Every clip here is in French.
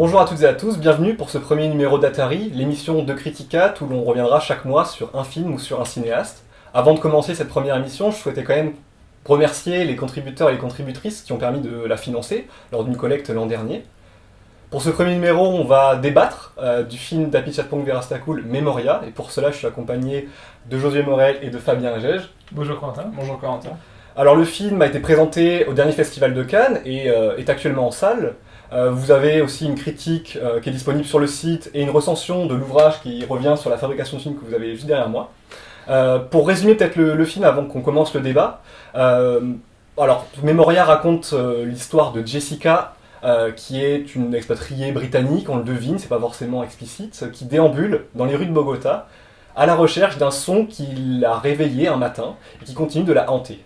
Bonjour à toutes et à tous, bienvenue pour ce premier numéro d'Atari, l'émission de Criticat où l'on reviendra chaque mois sur un film ou sur un cinéaste. Avant de commencer cette première émission, je souhaitais quand même remercier les contributeurs et les contributrices qui ont permis de la financer lors d'une collecte l'an dernier. Pour ce premier numéro, on va débattre du film d'Apichatpong Weerasethakul Memoria, et pour cela je suis accompagné de Josué Morel et de Fabien Agege. Bonjour Corentin. Bonjour Corentin. Alors le film a été présenté au dernier festival de Cannes et est actuellement en salle. Vous avez aussi une critique qui est disponible sur le site et une recension de l'ouvrage qui revient sur la fabrication de film que vous avez juste derrière moi. Pour résumer peut-être le film avant qu'on commence le débat, alors Memoria raconte l'histoire de Jessica, qui est une expatriée britannique, on le devine, c'est pas forcément explicite, qui déambule dans les rues de Bogota à la recherche d'un son qui l'a réveillée un matin et qui continue de la hanter.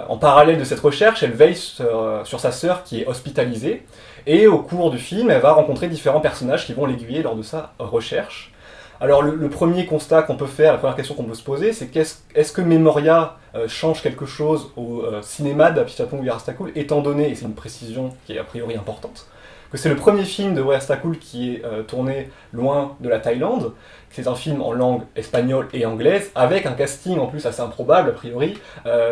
En parallèle de cette recherche, elle veille sur sa sœur qui est hospitalisée, et au cours du film, elle va rencontrer différents personnages qui vont l'aiguiller lors de sa recherche. Alors le premier constat qu'on peut faire, la première question qu'on peut se poser, c'est est-ce que Memoria change quelque chose au cinéma d'Apichatpong Weerasethakul, étant donné, et c'est une précision qui est a priori importante, que c'est le premier film de Weerasethakul qui est tourné loin de la Thaïlande. C'est un film en langue espagnole et anglaise, avec un casting en plus assez improbable a priori,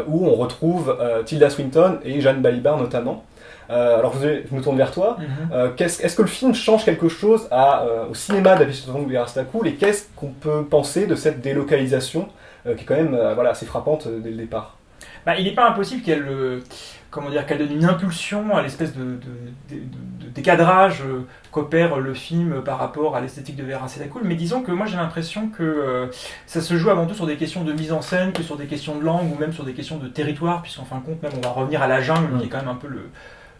où on retrouve Tilda Swinton et Jeanne Balibar notamment. Alors je me tourne vers toi. Est-ce que le film change quelque chose au cinéma d'Apichatpong Weerasethakul, et qu'est-ce qu'on peut penser de cette délocalisation qui est quand même assez frappante dès le départ? Il n'est pas impossible qu'elle donne une impulsion à l'espèce de décadrage qu'opère le film par rapport à l'esthétique de Weerasethakul, mais disons que moi j'ai l'impression que ça se joue avant tout sur des questions de mise en scène que sur des questions de langue ou même sur des questions de territoire, puisqu'en fin de compte même on va revenir à la jungle qui est quand même un peu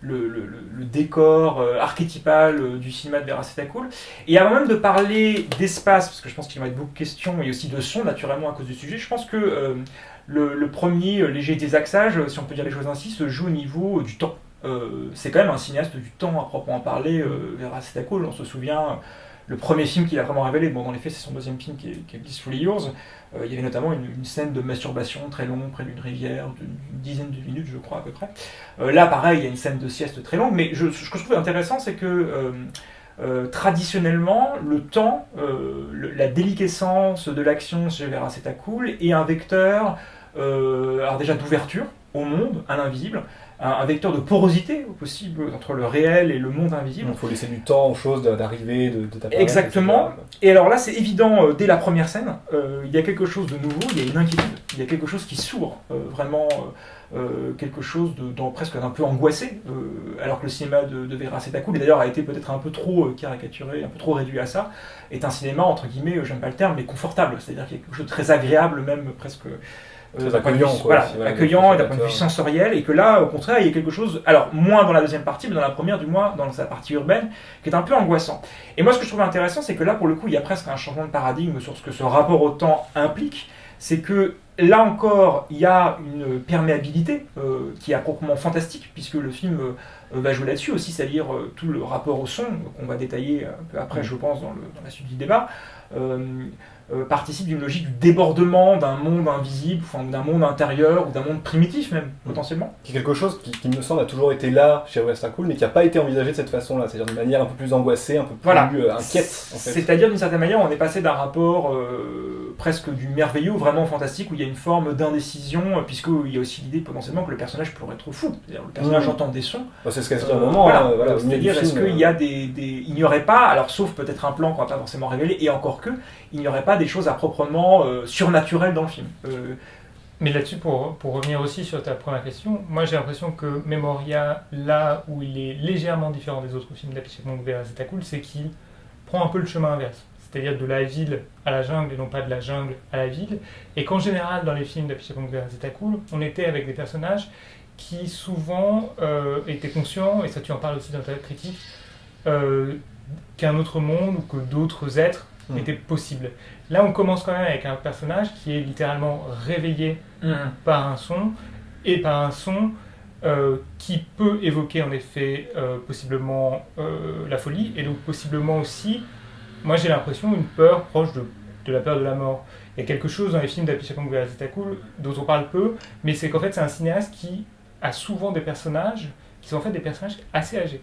le décor archétypal du cinéma de Weerasethakul. Et avant même de parler d'espace, parce que je pense qu'il va y avoir beaucoup de questions, et aussi de son naturellement à cause du sujet, je pense que le premier léger désaxage, si on peut dire les choses ainsi, se joue au niveau du temps. C'est quand même un cinéaste du temps à proprement parler, Weerasethakul. On se souvient, le premier film qu'il a vraiment révélé, dans les faits c'est son deuxième film qui est Blissful Yours. Il y avait notamment une scène de masturbation très longue près d'une rivière, d'une dizaine de minutes je crois à peu près. Là pareil, il y a une scène de sieste très longue, mais ce que je trouve intéressant c'est que traditionnellement, le temps, la déliquescence de l'action chez Weerasethakul est un vecteur alors déjà d'ouverture au monde, à l'invisible, un vecteur de porosité au possible entre le réel et le monde invisible. Il faut laisser du temps aux choses d'arriver, de t'apparaître. Exactement. Et alors là, c'est évident dès la première scène, il y a quelque chose de nouveau, il y a une inquiétude, il y a quelque chose qui s'ouvre, vraiment quelque chose presque un peu angoissé, alors que le cinéma de Weerasethakul, et d'ailleurs a été peut-être un peu trop caricaturé, un peu trop réduit à ça, est un cinéma, entre guillemets, j'aime pas le terme, mais confortable, c'est-à-dire qu'il y a quelque chose de très agréable, même presque... très accueillant, accueillant et d'un point de vue sensoriel, et que là, au contraire, il y a quelque chose, alors moins dans la deuxième partie, mais dans la première, du moins, dans sa partie urbaine, qui est un peu angoissant. Et moi, ce que je trouve intéressant, c'est que là, pour le coup, il y a presque un changement de paradigme sur ce que ce rapport au temps implique. C'est que là encore, il y a une perméabilité qui est à proprement fantastique, puisque le film va jouer là-dessus aussi, c'est-à-dire tout le rapport au son, qu'on va détailler un peu après, je pense, dans la suite du débat. Participe d'une logique du débordement d'un monde invisible, d'un monde intérieur ou d'un monde primitif même, potentiellement. Qui est quelque chose qui me semble a toujours été là chez Weerasethakul, mais qui n'a pas été envisagé de cette façon-là, c'est-à-dire d'une manière un peu plus angoissée, un peu plus inquiète. En fait. C'est-à-dire d'une certaine manière, on est passé d'un rapport presque du merveilleux au vraiment fantastique, où il y a une forme d'indécision, puisqu'il y a aussi l'idée potentiellement que le personnage pourrait être fou. C'est-à-dire le personnage entend des sons. C'est ce qu'elle se dit à un moment. C'est-à-dire, est-ce qu'il y a il n'y aurait pas, alors sauf peut-être un plan qu'on ne va pas forcément révéler, et encore que, il n'y aurait pas des choses à proprement surnaturelles dans le film. Mais là-dessus, pour revenir aussi sur ta première question, moi j'ai l'impression que Memoria, là où il est légèrement différent des autres films d'Apichatpong Weerasethakul, c'est qu'il prend un peu le chemin inverse. C'est-à-dire de la ville à la jungle et non pas de la jungle à la ville. Et qu'en général, dans les films d'Apichatpong Weerasethakul, on était avec des personnages qui souvent étaient conscients, et ça tu en parles aussi dans ta critique, qu'un autre monde ou que d'autres êtres était possible. Là, on commence quand même avec un personnage qui est littéralement réveillé par un son, et par un son qui peut évoquer en effet possiblement la folie, et donc possiblement aussi, moi j'ai l'impression, une peur proche de la peur de la mort. Il y a quelque chose dans les films d'Apichatpong Weerasethakul dont on parle peu, mais c'est qu'en fait c'est un cinéaste qui a souvent des personnages qui sont en fait des personnages assez âgés.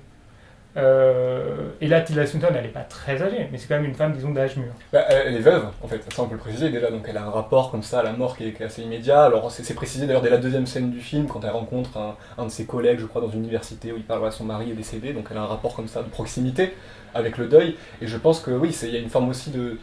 Et là, Tilda Swinton, elle n'est pas très âgée, mais c'est quand même une femme, disons, d'âge mûr. Elle est veuve, en fait, ça on peut le préciser déjà, donc elle a un rapport comme ça à la mort qui est assez immédiat. Alors c'est précisé d'ailleurs dès la deuxième scène du film, quand elle rencontre un de ses collègues, je crois, dans une université où il parle, son mari est décédé, donc elle a un rapport comme ça de proximité avec le deuil, et je pense que oui, il y a une forme aussi de...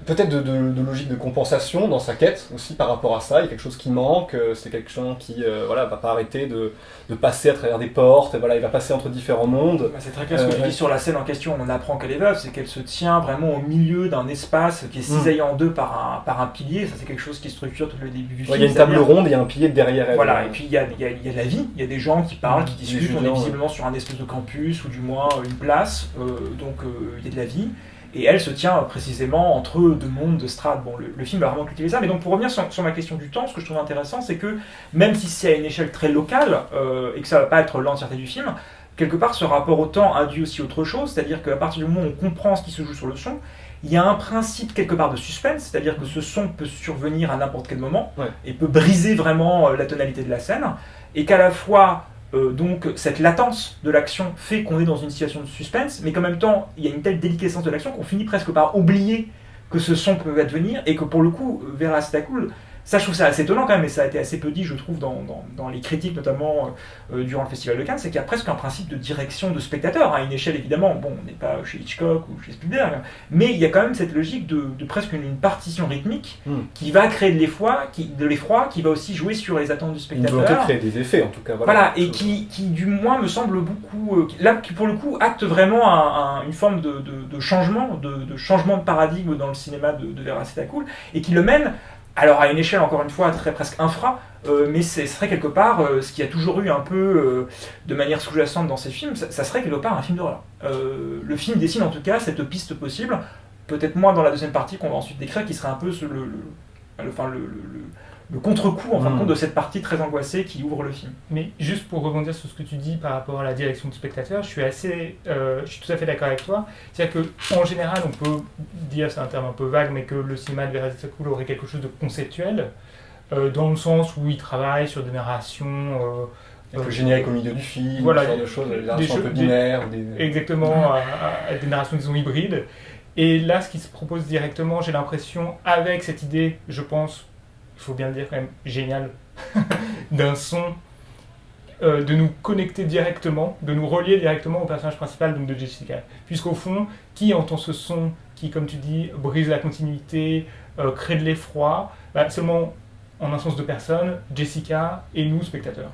Peut-être de logique de compensation dans sa quête aussi par rapport à ça, il y a quelque chose qui manque, c'est quelqu'un qui va pas arrêter de passer à travers des portes, il va passer entre différents mondes. C'est très clair ce que tu dis sur la scène en question, on apprend qu'elle est veuve, c'est qu'elle se tient vraiment au milieu d'un espace qui est cisaillé en deux par un pilier, ça c'est quelque chose qui structure tout le début du film. Il y a une table ronde et il y a un pilier derrière elle. Voilà, et puis il y a de la vie, il y a des gens qui parlent, qui discutent, on est visiblement sur un espèce de campus, ou du moins une place, donc il y a de la vie. Et elle se tient précisément entre deux mondes de strates. Bon, le film va vraiment cultiver ça, mais donc pour revenir sur ma question du temps, ce que je trouve intéressant, c'est que même si c'est à une échelle très locale, et que ça va pas être l'entièreté du film, quelque part ce rapport au temps induit aussi autre chose, c'est-à-dire qu'à partir du moment où on comprend ce qui se joue sur le son, il y a un principe quelque part de suspense, c'est-à-dire que ce son peut survenir à n'importe quel moment, et peut briser vraiment la tonalité de la scène, et qu'à la fois... donc cette latence de l'action fait qu'on est dans une situation de suspense, mais qu'en même temps il y a une telle déliquescence de l'action qu'on finit presque par oublier que ce son peut advenir, et que pour le coup, Vera Stakul, ça je trouve ça assez étonnant quand même, et ça a été assez peu dit je trouve dans les critiques notamment durant le Festival de Cannes, c'est qu'il y a presque un principe de direction de spectateur, à une échelle évidemment, bon on n'est pas chez Hitchcock ou chez Spielberg, mais il y a quand même cette logique de presque une partition rythmique qui va créer de l'effroi, qui va aussi jouer sur les attentes du spectateur. Une volonté de créer des effets en tout cas. Voilà, et qui du moins me semble beaucoup, là qui pour le coup acte vraiment une forme de changement, de changement de paradigme dans le cinéma de Vera Stakul, et qui le mène alors à une échelle encore une fois très presque infra, mais ce serait quelque part ce qui a toujours eu un peu de manière sous-jacente dans ces films, ça serait quelque part un film d'horreur. Le film dessine en tout cas cette piste possible, peut-être moins dans la deuxième partie qu'on va ensuite décrire, qui serait un peu le contre-coup en fin de compte de cette partie très angoissée qui ouvre le film. Mais juste pour rebondir sur ce que tu dis par rapport à la direction du spectateur, je suis tout à fait d'accord avec toi. C'est-à-dire qu'en général, on peut dire, c'est un terme un peu vague, mais que le cinéma de Vera Stakul aurait quelque chose de conceptuel, dans le sens où il travaille sur des narrations... le générique au milieu du film, voilà, ce genre de choses, des narrations un peu binaires. Exactement, à des narrations disons hybrides. Et là, ce qui se propose directement, j'ai l'impression, avec cette idée, je pense, il faut bien le dire quand même, génial, d'un son, de nous connecter directement, de nous relier directement au personnage principal, donc de Jessica. Puisqu'au fond, qui entend ce son qui, comme tu dis, brise la continuité, crée de l'effroi, seulement en un sens de personne, Jessica et nous, spectateurs.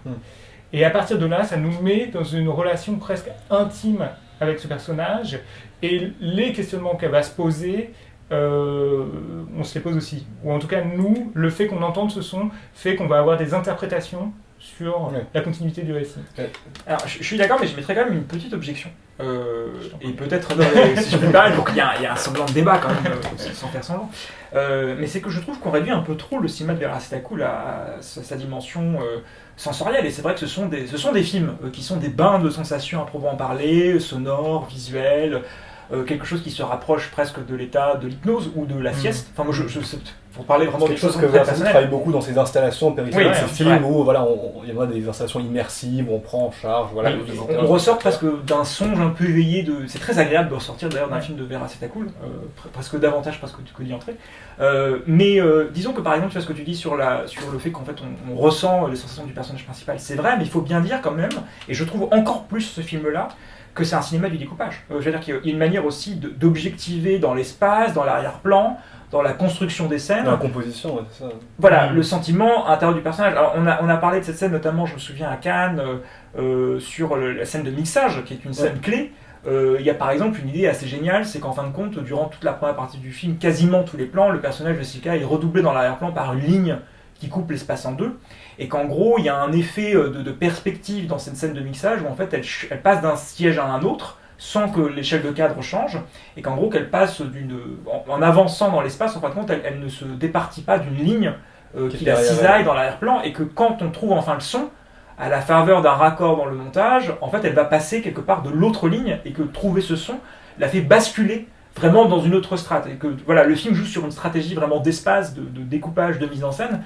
Et à partir de là, ça nous met dans une relation presque intime avec ce personnage, et les questionnements qu'elle va se poser, on se les pose aussi. Ou en tout cas, nous, le fait qu'on entende ce son fait qu'on va avoir des interprétations sur la continuité du récit. Alors, je suis d'accord, mais je mettrais quand même une petite objection. Et peut-être, si je peux me permettre, donc il y a un semblant de débat quand même, sans faire semblant. Mais c'est que je trouve qu'on réduit un peu trop le cinéma de Vera Stakul à sa dimension sensorielle. Et c'est vrai que ce sont des films qui sont des bains de sensations à proprement parler, sonores, visuels, quelque chose qui se rapproche presque de l'état de l'hypnose ou de la sieste. Enfin, moi, pour parler vraiment des choses que Vera Stakul travaille beaucoup dans ses installations périphériques, ces films où il y a des installations immersives, où on prend en charge. Voilà, on ressort presque d'un songe un peu éveillé. C'est très agréable de ressortir d'ailleurs d'un film de Vera Stakul, presque davantage que d'y entrer. Mais disons que par exemple, tu vois ce que tu dis sur le fait qu'en fait on ressent les sensations du personnage principal, c'est vrai, mais il faut bien dire quand même, et je trouve encore plus ce film-là, que c'est un cinéma du découpage. Je veux dire qu'il y a une manière aussi d'objectiver dans l'espace, dans l'arrière-plan, dans la construction des scènes. Dans la composition, c'est ça. Voilà, le sentiment intérieur du personnage. Alors, on a parlé de cette scène, notamment, je me souviens, à Cannes, sur la scène de mixage, qui est une scène clé. Il y a par exemple une idée assez géniale, c'est qu'en fin de compte, durant toute la première partie du film, quasiment tous les plans, le personnage de Jessica est redoublé dans l'arrière-plan par une ligne qui coupe l'espace en deux, et qu'en gros, il y a un effet de perspective dans cette scène de mixage où en fait elle passe d'un siège à un autre sans que l'échelle de cadre change, et qu'en gros qu'elle passe en avançant dans l'espace, en fin de compte, elle ne se départit pas d'une ligne qui la cisaille dans l'arrière-plan, et que quand on trouve enfin le son, à la faveur d'un raccord dans le montage, en fait elle va passer quelque part de l'autre ligne, et que trouver ce son la fait basculer vraiment dans une autre strate, et que voilà, le film joue sur une stratégie vraiment d'espace, de découpage, de mise en scène,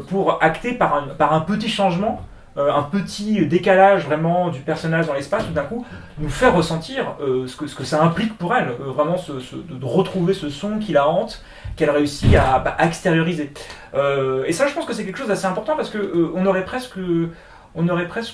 pour acter par un petit changement un petit décalage vraiment du personnage dans l'espace, tout d'un coup, nous fait ressentir ce que ça implique pour elle, vraiment de retrouver ce son qui la hante, qu'elle réussit à extérioriser. Et ça, je pense que c'est quelque chose d'assez important parce que on aurait presque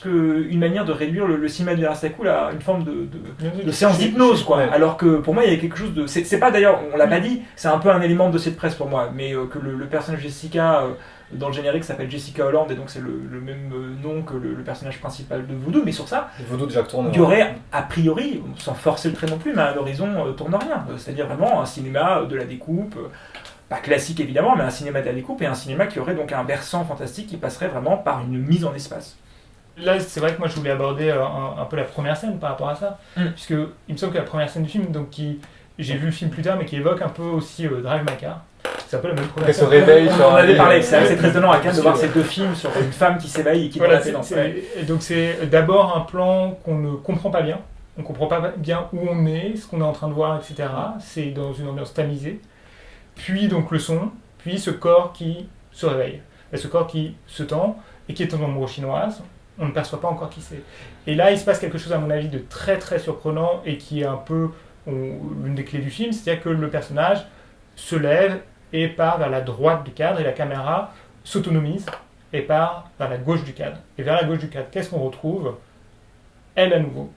une manière de réduire le cinéma de Vera Stakul à une forme de séance d'hypnose, quoi. Ouais. Alors que pour moi, il y a quelque chose de. C'est pas d'ailleurs, on l'a pas dit, c'est un peu un élément de dossier de presse pour moi, mais que le personnage Jessica dans le générique s'appelle Jessica Holland et donc c'est le même nom que le personnage principal de Voodoo, mais sur ça, Voodoo de Jack Turner. il y aurait a priori, sans forcer le trait non plus, mais un horizon tourne rien. C'est-à-dire vraiment un cinéma de la découpe. Pas classique évidemment, mais un cinéma de la découpe et un cinéma qui aurait donc un versant fantastique qui passerait vraiment par une mise en espace. Là, c'est vrai que moi je voulais aborder un peu la première scène par rapport à ça, puisque il me semble que la première scène du film, donc j'ai vu le film plus tard, mais qui évoque un peu aussi Drive My Car. C'est un peu la même première Elle se scène. réveille On sur en un avait lit, parlé, c'est très étonnant à Cannes de Bien voir sûr. ces deux films sur une femme qui s'éveille et qui Voilà, dans la pédance. et donc c'est d'abord un plan qu'on ne comprend pas bien. On ne comprend pas bien où on est, ce qu'on est en train de voir, etc. C'est dans une ambiance tamisée. Puis donc le son, puis ce corps qui se réveille. Et ce corps qui se tend et qui est en ombre chinoise. On ne perçoit pas encore qui c'est. Et là, il se passe quelque chose, à mon avis, de très très surprenant et qui est un peu l'une des clés du film. C'est-à-dire que le personnage se lève et part vers la droite du cadre et la caméra s'autonomise et part vers la gauche du cadre. Et vers la gauche du cadre, qu'est-ce qu'on retrouve? Elle à nouveau,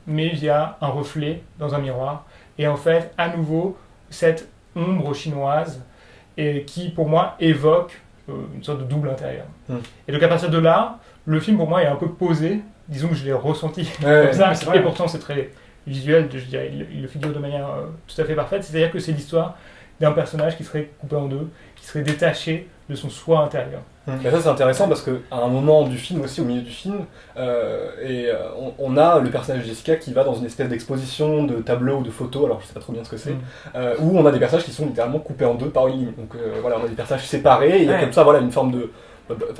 mais via un reflet dans un miroir. Et en fait, à nouveau, cette ombre chinoise et qui, pour moi, évoque une sorte de double intérieur. Et donc à partir de là, le film pour moi est un peu posé, disons que je l'ai ressenti comme ça, c'est vrai. et pourtant c'est très visuel, je dirais, il le figure de manière tout à fait parfaite, c'est-à-dire que c'est l'histoire d'un personnage qui serait coupé en deux, qui serait détaché de son soi intérieur. Mais ça c'est intéressant parce qu'à un moment du film aussi, au milieu du film, on a le personnage de Jessica qui va dans une espèce d'exposition de tableaux ou de photos, alors je sais pas trop bien ce que c'est, où on a des personnages qui sont littéralement coupés en deux par une ligne. Donc voilà, on a des personnages séparés, et il y a comme ça voilà, une forme de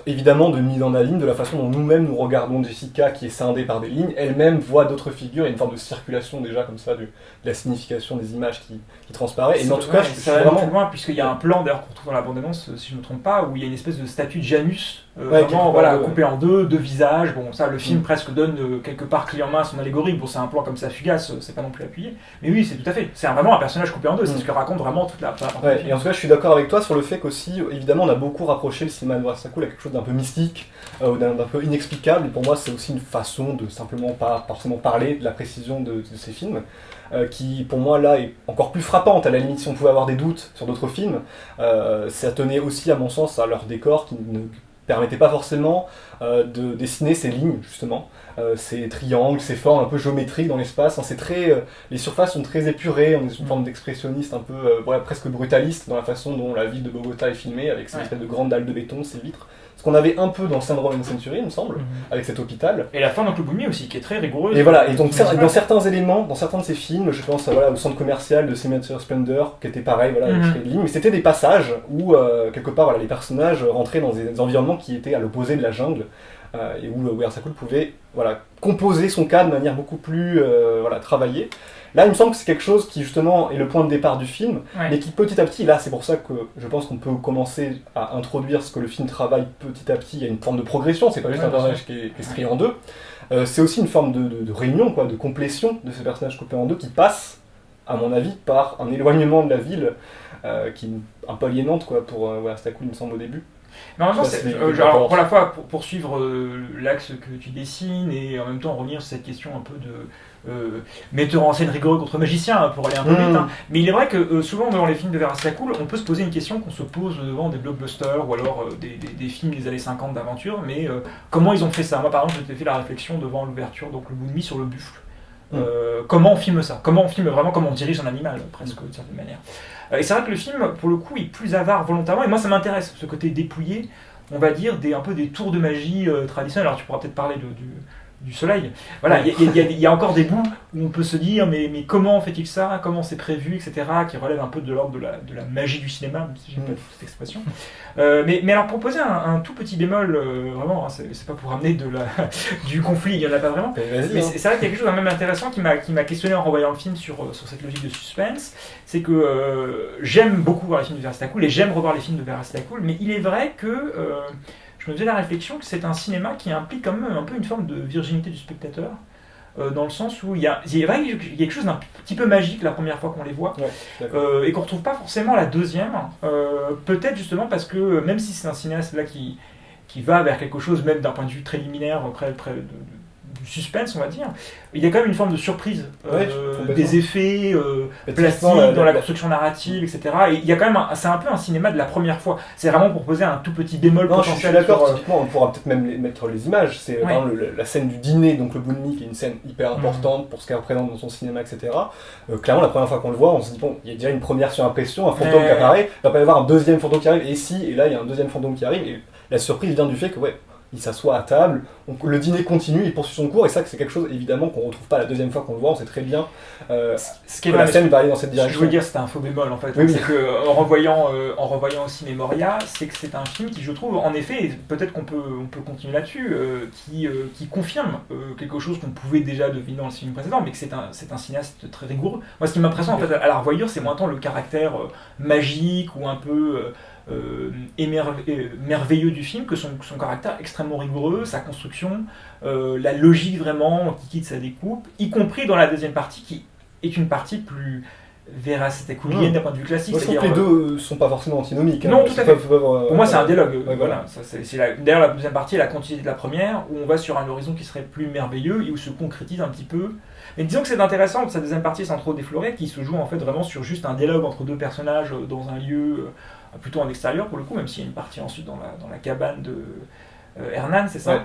évidemment de mise en ligne de la façon dont nous-mêmes nous regardons Jessica qui est scindée par des lignes, elle-même voit d'autres figures, il y a une forme de circulation déjà comme ça de la signification des images qui transparaît. Et en tout cas, je suis ça va vraiment plus loin puisqu'il y a un plan d'ailleurs qu'on retrouve dans la bande-annonce, si je ne me trompe pas, où il y a une espèce de statue de Janus, Ouais, vraiment voilà, ouais. coupée en deux visages. Bon, ça, le film presque donne quelque part clé en main à son allégorie. Bon, c'est un plan comme ça fugace, c'est pas non plus appuyé. Mais oui, c'est tout à fait. C'est vraiment un personnage coupé en deux. C'est ce que raconte vraiment toute la partie du ouais, film. et en tout cas, je suis d'accord avec toi sur le fait qu'aussi, évidemment, on a beaucoup rapproché le cinéma de Vera Stakul à quelque chose d'un peu mystique, d'un peu inexplicable. Et pour moi, c'est aussi une façon de simplement pas forcément parler de la précision de ces films, qui, pour moi, là, est encore plus frappante. À la limite, si on pouvait avoir des doutes sur d'autres films, ça tenait aussi, à mon sens, à leur décor qui ne permettait pas forcément de dessiner ces lignes, justement. Ces triangles, ces formes un peu géométriques dans l'espace. C'est très, les surfaces sont très épurées, on est sous une forme d'expressionniste un peu voilà, presque brutaliste dans la façon dont la ville de Bogota est filmée, avec ces espèces de grandes dalles de béton, ces vitres. Ce qu'on avait un peu dans Syndrome and Century, il me semble, avec cet hôpital. Et la fin d'Oncle Boomy aussi, qui est très rigoureuse. Et voilà, et donc dans certains éléments, dans certains de ces films, je pense voilà, au centre commercial de Cemetery Splendor, qui était pareil, voilà, avec ces lignes, mais c'était des passages où, quelque part, voilà, les personnages rentraient dans des environnements qui étaient à l'opposé de la jungle, et où Vera Stakul pouvait voilà, composer son cas de manière beaucoup plus voilà, travaillée. Là, il me semble que c'est quelque chose qui, justement, est le point de départ du film, mais qui, petit à petit, là, c'est pour ça que je pense qu'on peut commencer à introduire ce que le film travaille petit à petit. Il y a une forme de progression, c'est pas juste un personnage qui est strié en deux. C'est aussi une forme de réunion, quoi, de complétion de ce personnage coupé en deux qui passe, à mon avis, par un éloignement de la ville qui est un peu aliénante quoi, pour Vera Stakul, il me semble, au début. Mais en même temps, Ça, c'est alors, pour la fois, pour suivre l'axe que tu dessines et en même temps revenir sur cette question un peu de metteur en scène rigoureux contre magicien, hein, pour aller un peu vite. Hein. Mais il est vrai que souvent dans les films de Vera Stakul, on peut se poser une question qu'on se pose devant des blockbusters ou alors des films des années 50 d'aventure, mais comment ils ont fait ça? Moi par exemple, j'ai fait la réflexion devant l'ouverture, donc le Boomy sur le buffle. Comment on filme ça? Comment on filme vraiment, comment on dirige un animal, presque, d'une certaine manière. Et c'est vrai que le film, pour le coup, est plus avare volontairement, et moi ça m'intéresse, ce côté dépouillé, on va dire, un peu des tours de magie traditionnels. Alors tu pourras peut-être parler du soleil. Voilà, il y a encore des bouts où on peut se dire, mais comment fait-il ça? Comment c'est prévu, etc., qui relèvent un peu de l'ordre de la magie du cinéma, même si j'aime pas cette expression. Mais alors, proposer un tout petit bémol, vraiment, hein, c'est pas pour amener du conflit, il y en a pas vraiment. Mais c'est vrai qu'il y a quelque chose de même intéressant qui m'a questionné en revoyant le film sur cette logique de suspense. C'est que j'aime beaucoup voir les films de Vera Stakul et j'aime revoir les films de Vera Stakul, mais il est vrai que je je me faisais la réflexion que c'est un cinéma qui implique quand même un peu une forme de virginité du spectateur, dans le sens où il y a quelque chose d'un petit peu magique la première fois qu'on les voit, et qu'on retrouve pas forcément la deuxième, peut-être justement parce que même si c'est un cinéaste là qui va vers quelque chose, même d'un point de vue très liminaire, près du suspense, on va dire, il y a quand même une forme de surprise, des effets plastiques dans la construction narrative, etc. Et il y a quand même, c'est un peu un cinéma de la première fois. C'est vraiment pour poser un tout petit bémol potentiel. Je suis d'accord, typiquement, on pourra peut-être même mettre les images. C'est par exemple la scène du dîner, donc le Bunmi, qui est une scène hyper importante pour ce qu'elle représente dans son cinéma, etc. Clairement, la première fois qu'on le voit, on se dit, bon, il y a déjà une première surimpression, un fantôme qui apparaît, il va pas y avoir un deuxième fantôme qui arrive, et là, il y a un deuxième fantôme qui arrive, et la surprise vient du fait que, il s'assoit à table, le dîner continue, il poursuit son cours, et ça, c'est quelque chose évidemment qu'on ne retrouve pas la deuxième fois qu'on le voit, on sait très bien que la scène va aller dans cette direction. Ce que je veux dire, c'était un faux bémol en fait. C'est que en revoyant aussi Memoria, c'est que c'est un film qui, je trouve, en effet, et peut-être qu'on peut continuer là-dessus, qui confirme quelque chose qu'on pouvait déjà deviner dans le film précédent, mais que c'est un cinéaste très rigoureux. Moi, ce qui m'impressionne en fait à la revoyure, c'est moins tant le caractère magique ou un peu merveilleux du film que son caractère extrêmement rigoureux, sa construction, la logique vraiment qui quitte sa découpe, y compris dans la deuxième partie qui est une partie plus véracitacoulienne d'un point de vue classique. Moi, je trouve que les deux sont pas forcément antinomiques. Non, tout à fait. Pour moi, c'est un dialogue. Voilà. D'ailleurs, la deuxième partie est la continuité de la première, où on va sur un horizon qui serait plus merveilleux et où se concrétise un petit peu. Mais disons que c'est intéressant que sa deuxième partie, sans trop déflorer, qui se joue en fait vraiment sur juste un dialogue entre deux personnages dans un lieu plutôt en extérieur pour le coup, même s'il y a une partie ensuite dans la cabane de Hernan, c'est ça.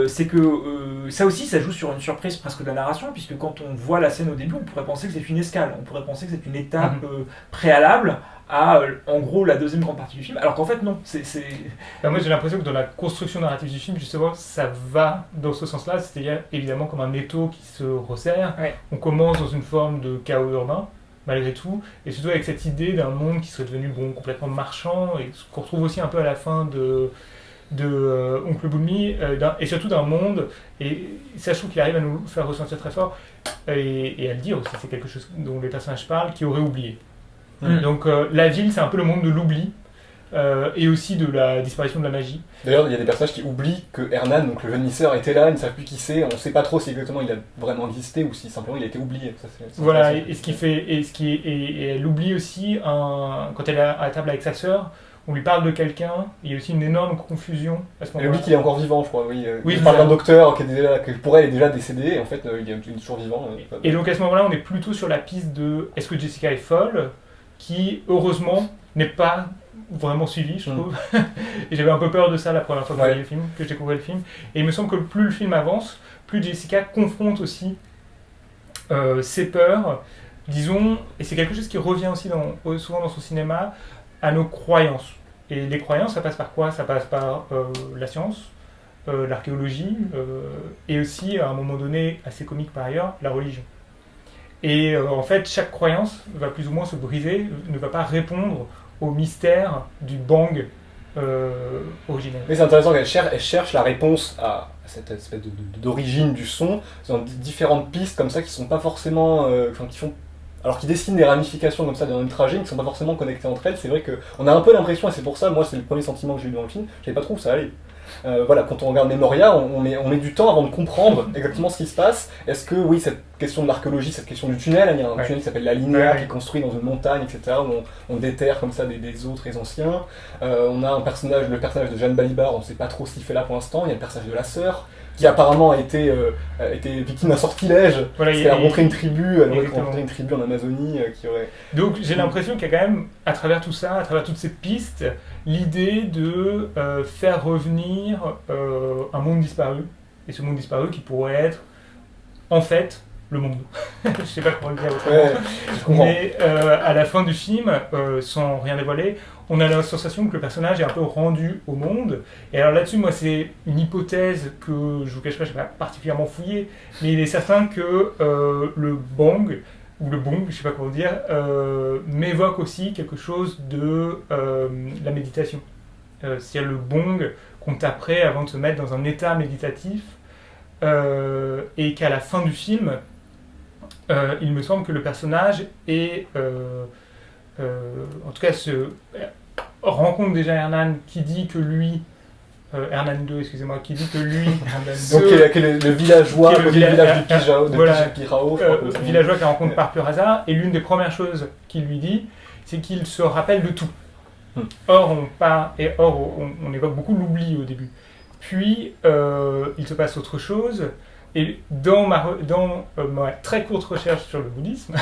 C'est que ça aussi, ça joue sur une surprise presque de la narration, puisque quand on voit la scène au début, on pourrait penser que c'est une escale, on pourrait penser que c'est une étape préalable à, en gros, la deuxième grande partie du film, alors qu'en fait, non. Moi, j'ai l'impression que dans la construction narrative du film, justement, ça va dans ce sens-là, c'est-à-dire évidemment comme un étau qui se resserre. On commence dans une forme de chaos urbain, malgré tout, et surtout avec cette idée d'un monde qui serait devenu complètement marchand, et ce qu'on retrouve aussi un peu à la fin de Oncle Bunmi, et surtout d'un monde, et ça je trouve qu'il arrive à nous faire ressentir très fort, et à le dire aussi, c'est quelque chose dont les personnages parlent, qui auraient oublié. Donc la ville, c'est un peu le monde de l'oubli, et aussi de la disparition de la magie. D'ailleurs, il y a des personnages qui oublient que Hernan, donc le vernisseur, était là, ils ne savent plus qui c'est, on ne sait pas trop si exactement il a vraiment existé ou si simplement il a été oublié. Ça, voilà, et elle oublie aussi, quand elle est à table avec sa sœur, on lui parle de quelqu'un, il y a aussi une énorme confusion à ce moment-là. Elle oublie qu'il est encore vivant, je crois, oui. Oui, il parle d'un docteur que pour elle est déjà décédé, et en fait il est toujours vivant. Et donc à ce moment-là, on est plutôt sur la piste de est-ce que Jessica est folle, qui heureusement n'est pas vraiment suivie, je trouve. Et j'avais un peu peur de ça la première fois que je découvrais le film. Et il me semble que plus le film avance, plus Jessica confronte aussi ses peurs, disons, et c'est quelque chose qui revient aussi souvent dans son cinéma, à nos croyances. Et les croyances, ça passe par quoi ? Ça passe par la science, l'archéologie, et aussi, à un moment donné, assez comique par ailleurs, la religion. Et en fait, chaque croyance va plus ou moins se briser, ne va pas répondre au mystère du bang originel. Mais c'est intéressant qu'elle cherche la réponse à cette espèce d'origine du son dans différentes pistes comme ça qui sont pas forcément... qui dessinent des ramifications comme ça dans une trajet qui ne sont pas forcément connectées entre elles. C'est vrai qu'on a un peu l'impression, et c'est pour ça, moi c'est le premier sentiment que j'ai eu dans le film, je savais pas trop où ça allait. Quand on regarde Memoria, on met du temps avant de comprendre exactement ce qui se passe. Est-ce que, oui, cette question de l'archéologie, cette question du tunnel, il y a un tunnel qui s'appelle la Linéa, qui est construit dans une montagne, etc., où on déterre comme ça des os très anciens. On a le personnage de Jeanne Balibar, on ne sait pas trop ce qu'il fait là pour l'instant. Il y a le personnage de la sœur, qui apparemment a été victime d'un sortilège. Elle a rencontré une tribu, en Amazonie qui aurait... Donc j'ai l'impression qu'il y a quand même, à travers tout ça, à travers toutes ces pistes, l'idée de faire revenir un monde disparu. Et ce monde disparu qui pourrait être, en fait, le monde. Je sais pas comment le dire autrement. Mais à la fin du film, sans rien dévoiler, on a la sensation que le personnage est un peu rendu au monde. Et alors là-dessus, moi, c'est une hypothèse que je vous cache pas, je n'ai pas particulièrement fouillée, mais il est certain que le bang, ou le bong, je sais pas comment dire, m'évoque aussi quelque chose de la méditation. C'est-à-dire le bong qu'on taperait avant de se mettre dans un état méditatif, et qu'à la fin du film, il me semble que le personnage est, en tout cas, rencontre déjà Hernan qui dit que lui Hernan II, excusez-moi, qui dit que lui, Donc, qui est le villageois, qui est le village de Pijao, voilà, Pirao, je crois que c'est villageois qu'il rencontre par pur hasard, et l'une des premières choses qu'il lui dit, c'est qu'il se rappelle de tout. Or, on évoque beaucoup l'oubli au début. Puis, il se passe autre chose, et dans ma très courte recherche sur le bouddhisme,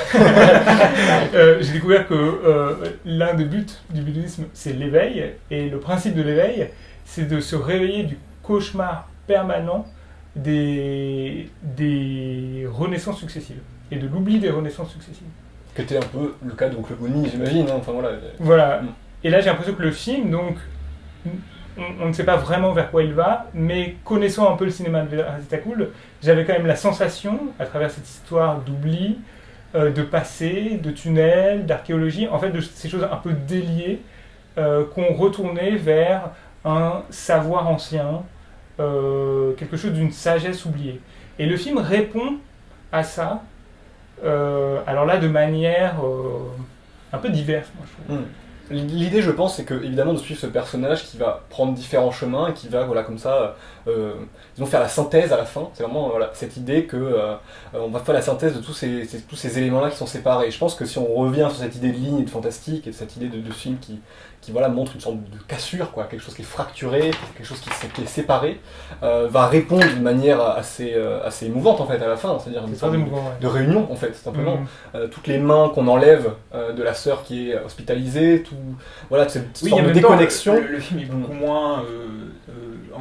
j'ai découvert que l'un des buts du bouddhisme, c'est l'éveil, et le principe de l'éveil, c'est de se réveiller du cauchemar permanent des renaissances successives, et de l'oubli des renaissances successives. qui était un peu le cas de Oncle Bonnie, j'imagine. Hein. Enfin, voilà. Voilà. Et là, j'ai l'impression que le film, donc, on ne sait pas vraiment vers quoi il va, mais connaissant un peu le cinéma de Veerazitakul, j'avais quand même la sensation, à travers cette histoire d'oubli, de passé, de tunnel, d'archéologie, en fait, de ces choses un peu déliées, qu'on retournait vers un savoir ancien, quelque chose d'une sagesse oubliée. Et le film répond à ça, alors là, de manière un peu diverse, moi, je trouve. L'idée, je pense, c'est que évidemment de suivre ce personnage qui va prendre différents chemins et qui va, voilà, comme ça, disons, faire la synthèse à la fin. C'est vraiment voilà, cette idée que on va faire la synthèse de tous ces éléments-là qui sont séparés. Et je pense que si on revient sur cette idée de ligne et de fantastique et de cette idée de film qui voilà, montre une sorte de cassure, quoi, quelque chose qui est fracturé, quelque chose qui est séparé, va répondre d'une manière assez émouvante en fait à la fin, c'est-à-dire une sorte de réunion en fait, simplement. Toutes les mains qu'on enlève de la sœur qui est hospitalisée, tout, voilà, cette sorte de déconnexion. Le film est beaucoup moins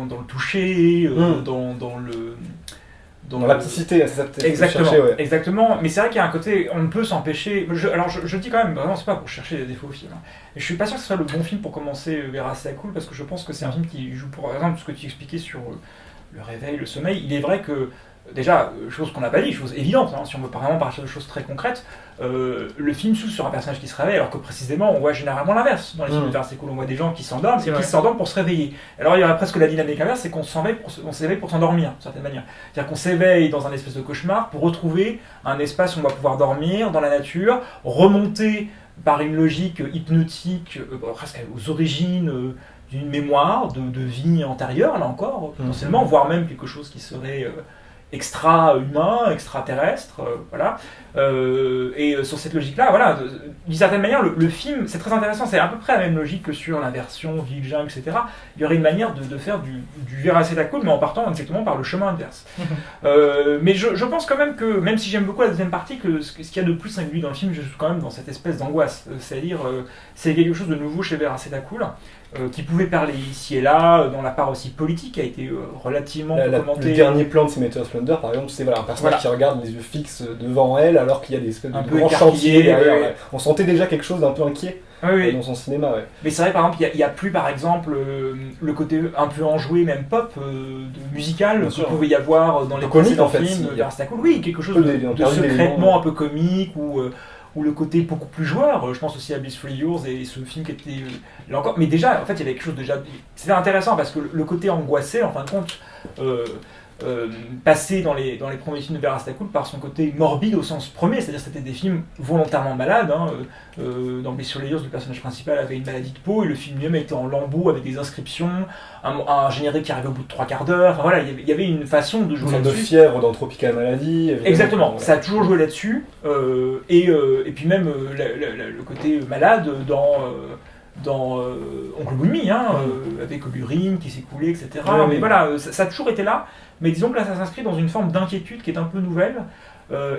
dans le toucher, dans l'apticité, c'est ça peut-être. Exactement, chercher, ouais. exactement. Mais c'est vrai qu'il y a un côté, on ne peut s'empêcher. Je dis quand même, vraiment, c'est pas pour chercher des défauts au film. Hein. Et je suis pas sûr que ce soit le bon film pour commencer Veerazitakul, parce que je pense que c'est un film qui joue, par exemple, ce que tu expliquais sur le réveil, le sommeil. Il est vrai que, déjà, chose qu'on n'a pas dit, chose évidente, hein, si on veut vraiment partir de choses très concrètes, le film s'ouvre sur un personnage qui se réveille, alors que précisément on voit généralement l'inverse. Dans les films de Veerazitakul, on voit des gens qui s'endorment et qui s'endorment pour se réveiller. Alors il y aurait presque la dynamique inverse, c'est qu'on s'éveille pour s'endormir, d'une certaine manière. C'est-à-dire qu'on s'éveille dans un espèce de cauchemar pour retrouver un espace où on va pouvoir dormir, dans la nature, remonter par une logique hypnotique, presque aux origines d'une mémoire, de vie antérieure, là encore, potentiellement, voire même quelque chose qui serait extra-humain, extraterrestre, voilà. Et sur cette logique-là, voilà, d'une certaine manière, le film, c'est très intéressant, c'est à peu près la même logique que sur l'inversion, ville-jungle, etc. Il y aurait une manière de faire du Veerazitakul, mais en partant exactement par le chemin inverse. Mais je pense quand même que, même si j'aime beaucoup la deuxième partie, que ce qu'il y a de plus singulier dans le film, je suis quand même dans cette espèce d'angoisse. C'est-à-dire, c'est quelque chose de nouveau chez Veerazitakul, qui pouvait parler ici et là, dans la part aussi politique, qui a été relativement commentée. Le dernier plan de Senator Splendor, par exemple, c'est voilà, un personnage qui regarde les yeux fixes devant elle, alors qu'il y a des espèces de grands chantiers derrière. Ouais. On sentait déjà quelque chose d'un peu inquiet dans son cinéma. Ouais. Mais c'est vrai, par exemple, il n'y a plus, par exemple, le côté un peu enjoué, même pop, musical, qu'il pouvait y avoir dans les précédents films. Oui, quelque chose de secrètement un peu comique, ou le côté beaucoup plus joueur, je pense aussi à Blissful Yours et ce film qui était là encore, mais déjà en fait il y avait quelque chose déjà, c'était intéressant parce que le côté angoissé en fin de compte passé dans les premiers films de Veerazitakul par son côté morbide au sens premier, c'est-à-dire c'était des films volontairement malades, hein. Dans Blissful Yours le personnage principal avait une maladie de peau et le film lui-même était en lambeaux avec des inscriptions, un générique qui arrivait au bout de 3/4 d'heure, enfin, voilà, il y avait une façon de jouer là-dessus. De fièvre dans Tropical Maladie. Exactement, ça a toujours joué là-dessus, et puis même le côté malade dans Oncle Bonnie, hein, avec l'urine qui s'est coulée, etc. Mais voilà, ça a toujours été là, mais disons que là ça s'inscrit dans une forme d'inquiétude qui est un peu nouvelle,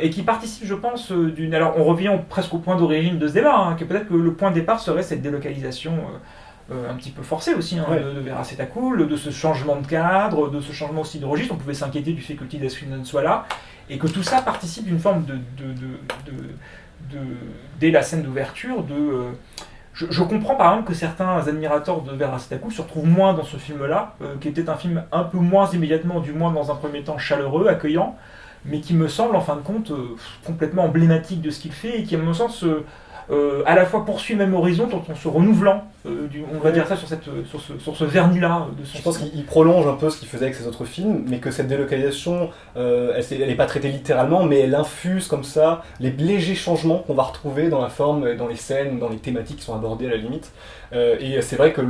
et qui participe, je pense, d'une... Alors on revient presque au point d'origine de ce débat, hein, que peut-être que le point de départ serait cette délocalisation un petit peu forcée aussi, hein, de Veerazitakul, de ce changement de cadre, de ce changement aussi de registre. On pouvait s'inquiéter du fait que Tilda Swinton soit là, et que tout ça participe d'une forme dès la scène d'ouverture, je comprends par exemple que certains admirateurs de Veerazitakul se retrouvent moins dans ce film-là, qui était un film un peu moins immédiatement, du moins dans un premier temps chaleureux, accueillant, mais qui me semble en fin de compte complètement emblématique de ce qu'il fait et qui, à mon sens, à la fois poursuit le même horizon tout en se renouvelant on va dire ça sur ce vernis-là de son Je pense cinéma. qu'il prolonge un peu ce qu'il faisait avec ses autres films, mais que cette délocalisation, elle n'est pas traitée littéralement, mais elle infuse comme ça les légers changements qu'on va retrouver dans la forme, dans les scènes, dans les thématiques qui sont abordées à la limite. Et c'est vrai que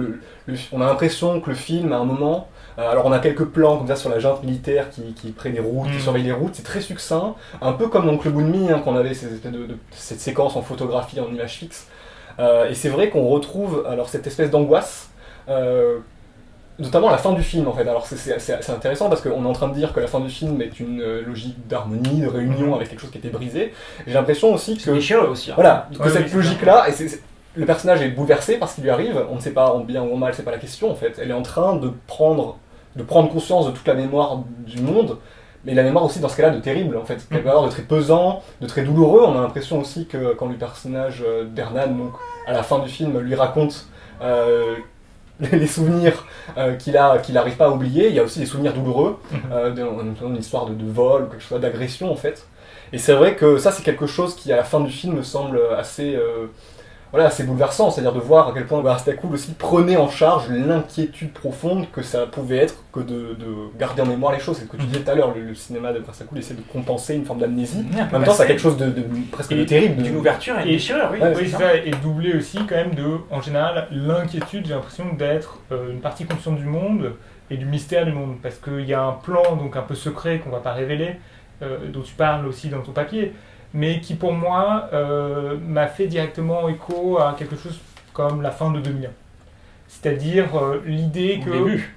on a l'impression que le film, à un moment, alors on a quelques plans comme ça sur la junte militaire qui prennent les routes, qui surveille les routes, c'est très succinct, un peu comme dans Club Moonmi, hein, qu'on avait cette séquence en photographie, en image fixe. Et c'est vrai qu'on retrouve alors cette espèce d'angoisse, notamment à la fin du film en fait. Alors c'est intéressant parce qu'on est en train de dire que la fin du film est une logique d'harmonie, de réunion avec quelque chose qui était brisé. J'ai l'impression aussi que déchireux aussi. Hein. voilà, que Ouais, cette oui, logique-là, le personnage est bouleversé par ce qui lui arrive. On ne sait pas en bien ou en mal, c'est pas la question en fait. Elle est en train de prendre conscience de toute la mémoire du monde. Mais la mémoire aussi dans ce cas-là de terrible en fait, quelque part de très pesant, de très douloureux. On a l'impression aussi que quand le personnage d'Hernan, donc à la fin du film, lui raconte les souvenirs qu'il n'arrive pas à oublier, il y a aussi des souvenirs douloureux, d'une histoire de vol ou quelque chose d'agression en fait. Et c'est vrai que ça c'est quelque chose qui à la fin du film me semble assez bouleversant, c'est-à-dire de voir à quel point Barastakoul aussi prenait en charge l'inquiétude profonde que ça pouvait être que de garder en mémoire les choses. C'est ce que tu disais tout à l'heure, le cinéma de Barastakoul essaie de compenser une forme d'amnésie. En même temps, ça a quelque chose de presque de terrible. D'une ouverture et une déchirure, oui. Ouais, Oui, c'est ça, et doublé aussi quand même en général, l'inquiétude, j'ai l'impression d'être une partie consciente du monde et du mystère du monde, parce qu'il y a un plan donc un peu secret qu'on va pas révéler, dont tu parles aussi dans ton papier, mais qui pour moi m'a fait directement écho à quelque chose comme la fin de 2001. C'est-à-dire l'idée que... Au début.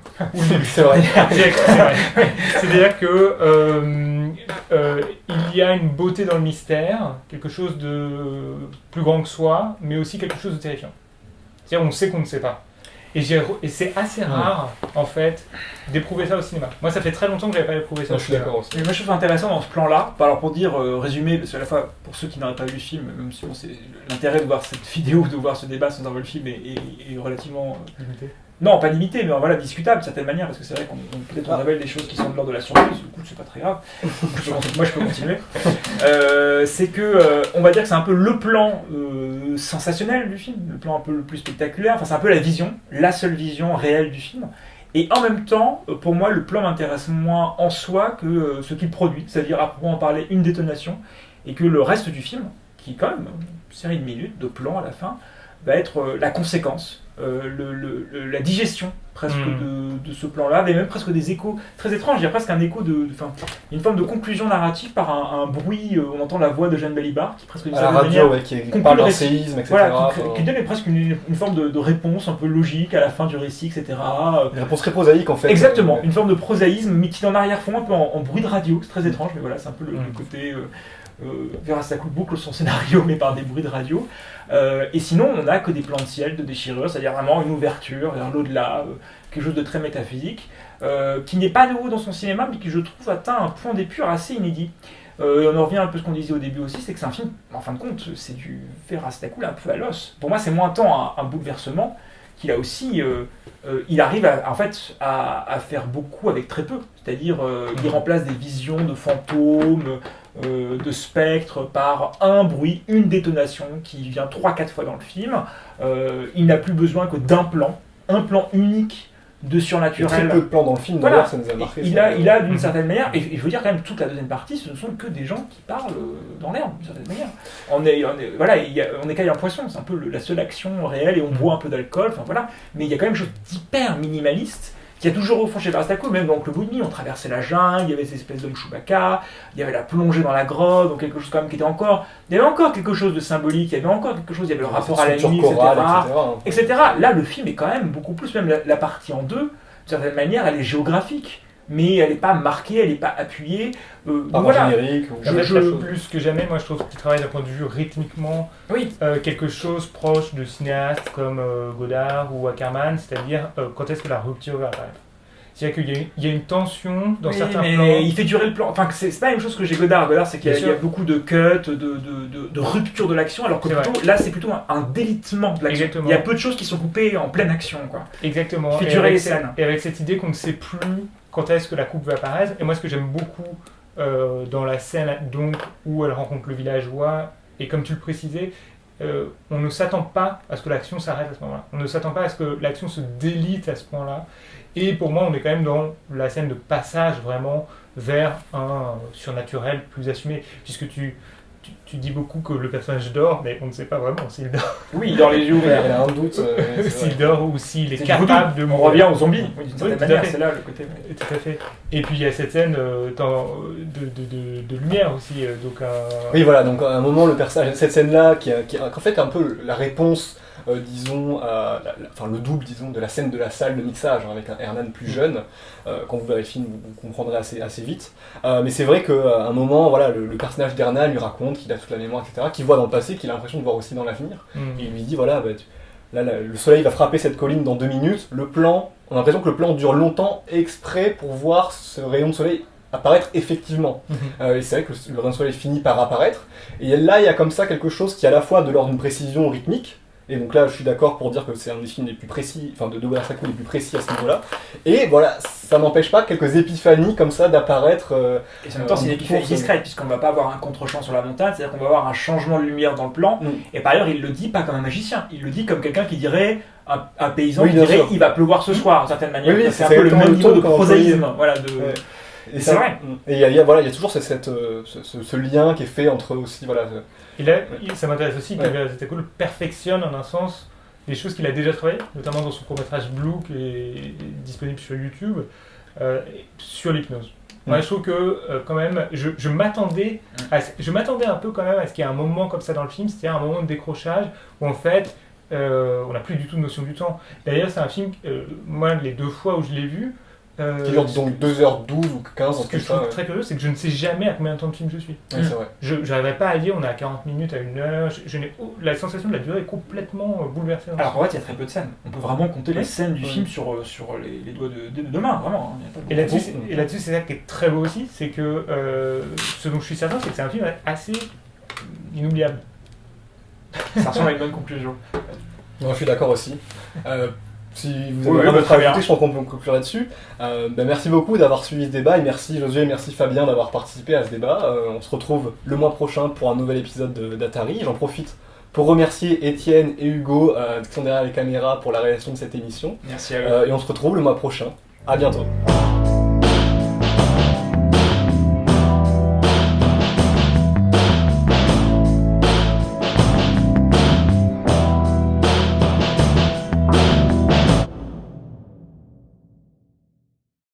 C'est vrai. C'est vrai. C'est-à-dire que il y a une beauté dans le mystère, quelque chose de plus grand que soi, mais aussi quelque chose de terrifiant. C'est-à-dire on sait qu'on ne sait pas. Et c'est assez rare, en fait, d'éprouver ça au cinéma. Moi, ça fait très longtemps que je n'avais pas éprouvé ça Non, au je suis cinéma. d'accord aussi. Mais moi je trouve intéressant dans ce plan-là, alors pour dire, résumer, parce qu'à la fois pour ceux qui n'auraient pas vu le film, même si bon, c'est l'intérêt de voir cette vidéo, de voir ce débat sans avoir vu le film est relativement... Limité. Non, pas limité, mais voilà, discutable d'une certaine manière, parce que c'est vrai qu'on peut-être on révèle des choses qui sont de l'ordre de la surprise, du coup c'est pas très grave. Moi je peux continuer. C'est que, on va dire que c'est un peu le plan sensationnel du film, le plan un peu le plus spectaculaire, enfin c'est un peu la vision, la seule vision réelle du film. Et en même temps, pour moi, le plan m'intéresse moins en soi que ce qu'il produit, c'est-à-dire à proprement parler une détonation, et que le reste du film, qui est quand même une série de minutes, de plans à la fin, va être la conséquence, la digestion presque de ce plan-là, avec même presque des échos très étranges. Il y a presque un écho une forme de conclusion narrative par un bruit. On entend la voix de Jeanne Balibar qui presque À la radio, qui parle d'un séisme, etc. Voilà, qui donne presque une forme de réponse un peu logique à la fin du récit, etc. Une réponse très prosaïque en fait. Exactement, une forme de prosaïsme, mais qui est en arrière-fond, un peu en bruit de radio. C'est très étrange, mais voilà, c'est un peu le côté... Barastakoul boucle son scénario, mais par des bruits de radio. Et sinon, on n'a que des plans de ciel, de déchirure, c'est-à-dire vraiment une ouverture vers l'au-delà, quelque chose de très métaphysique, qui n'est pas nouveau dans son cinéma, mais qui, je trouve, atteint un point d'épure assez inédit. On en revient un peu à ce qu'on disait au début aussi, c'est que c'est un film, en fin de compte, c'est du Barastakoul un peu à l'os. Pour moi, c'est moins tant un bouleversement qu'il a aussi... il arrive à faire beaucoup avec très peu. C'est-à-dire, il remplace des visions de fantômes, de spectres par un bruit, une détonation qui vient 3-4 fois dans le film. Il n'a plus besoin que d'un plan, un plan unique de Il y a surnaturel. très peu de plans dans le film, Voilà. d'ailleurs, ça nous a marqué. Il a d'une certaine manière, et je veux dire quand même, toute la deuxième partie, ce ne sont que des gens qui parlent dans l'herbe, d'une certaine manière. On est caillé en poisson, c'est un peu la seule action réelle, et on boit un peu d'alcool, enfin voilà. Mais il y a quand même quelque chose d'hyper minimaliste, qui a toujours au fond chez Barastakoul, même dans le Club Moonmi, on traversait la jungle, il y avait ces espèces d'hommes Chewbacca, il y avait la plongée dans la grotte, donc quelque chose quand même qui était encore... Il y avait encore quelque chose de symbolique, il y avait encore quelque chose, il y avait le rapport à la nuit, etc. Là, le film est quand même beaucoup plus, même la partie en deux, d'une certaine manière, elle est géographique, mais elle n'est pas marquée, elle n'est pas appuyée. Voilà. Générique, Plus que jamais, moi je trouve qu'il travaille d'un point de vue rythmiquement quelque chose proche de cinéastes comme Godard ou Ackerman, c'est-à-dire quand est-ce que la rupture va apparaître. C'est-à-dire qu'il y a une tension dans certains plans. Il fait durer le plan. Enfin, c'est pas la même chose que j'ai Godard. Godard, c'est qu'il y a beaucoup de cuts, de rupture de l'action, alors que là, c'est plutôt un délitement de l'action. Il y a peu de choses qui sont coupées en pleine action, quoi. Exactement. Il fait durer les scènes. Et avec cette idée qu'on ne sait plus quand est-ce que la coupe va apparaître. Et moi, ce que j'aime beaucoup dans la scène donc, où elle rencontre le villageois, et comme tu le précisais, on ne s'attend pas à ce que l'action s'arrête à ce moment-là. On ne s'attend pas à ce que l'action se délite à ce point-là. Et pour moi, on est quand même dans la scène de passage vraiment vers un surnaturel plus assumé. Puisque tu dis beaucoup que le personnage dort, mais on ne sait pas vraiment s'il dort. Oui, il dort les yeux ouverts. Il y a un doute. S'il dort ou s'il est C'est capable de On mourir. revient aux zombies, oui, d'une Oui, certaine tout à manière, fait. c'est là le côté. Tout à fait. Et puis il y a cette scène de lumière aussi. Donc, Oui, voilà, donc à un moment, le personnage, cette scène-là, qui est en fait un peu la réponse, disons, enfin le double, disons, de la scène de la salle de mixage, hein, avec un Hernan plus jeune. Quand vous verrez le film, vous comprendrez assez vite. Mais c'est vrai qu'à un moment, voilà, le personnage d'Hernan lui raconte qu'il a toute la mémoire, etc., qu'il voit dans le passé, qu'il a l'impression de voir aussi dans l'avenir. Et il lui dit, voilà, bah, là, le soleil va frapper cette colline dans 2 minutes. Le plan, on a l'impression que le plan dure longtemps exprès pour voir ce rayon de soleil apparaître effectivement. Et c'est vrai que le rayon de soleil finit par apparaître. Et là, il y a comme ça quelque chose qui est à la fois de l'ordre d'une précision rythmique. Et donc là, je suis d'accord pour dire que c'est un des films les plus précis, enfin de Nobuo Arasaka les plus précis à ce niveau-là. Et voilà, ça n'empêche pas quelques épiphanies comme ça d'apparaître. Et en même temps, c'est une épiphanie discrète, puisqu'on ne va pas avoir un contre-champ sur la montagne, c'est-à-dire qu'on va avoir un changement de lumière dans le plan. Et par ailleurs, il le dit pas comme un magicien, il le dit comme quelqu'un qui dirait, un paysan Oui, qui bien dirait sûr. il va pleuvoir ce soir, d'une certaine manière. Oui, c'est un peu le exactement même le niveau ton de qu'on prosaïsme. Voilà, de... Ouais. Et c'est vrai. Et il y a toujours ce lien qui est fait entre aussi, voilà. Et là, ça m'intéresse aussi que Zetako perfectionne en un sens des choses qu'il a déjà travaillées, notamment dans son court-métrage Blue qui est disponible sur YouTube, sur l'hypnose. Moi, je trouve que quand même, je m'attendais un peu quand même à ce qu'il y ait un moment comme ça dans le film, c'est-à-dire un moment de décrochage où en fait, on n'a plus du tout de notion du temps. D'ailleurs, c'est un film, moi, les 2 fois où je l'ai vu, Qui dure donc 2h12 ou 15, ce que je trouve très curieux, c'est que je ne sais jamais à combien de temps de film je suis. Ouais, c'est vrai. Je n'arriverai pas à dire on est à 40 minutes, à 1 heure. La sensation de la durée est complètement bouleversée. Alors en fait, il y a très peu de scènes. On peut vraiment compter les scènes du Oui. film sur les doigts de main, vraiment. Hein. Il y a pas beaucoup. Et là-dessus, c'est ça qui est très beau aussi, c'est que ce dont je suis certain, c'est que c'est un film assez inoubliable. Ça ressemble à une bonne conclusion. Non, je suis d'accord aussi. Si vous Oui, avez oui, d'autres très à bien. ajouter, je pense qu'on peut conclure là-dessus. Merci beaucoup d'avoir suivi ce débat et merci Josué et merci Fabien d'avoir participé à ce débat. On se retrouve le mois prochain pour un nouvel épisode d'Atari. J'en profite pour remercier Étienne et Hugo qui sont derrière les caméras pour la réalisation de cette émission. Merci à eux. Et on se retrouve le mois prochain. À bientôt.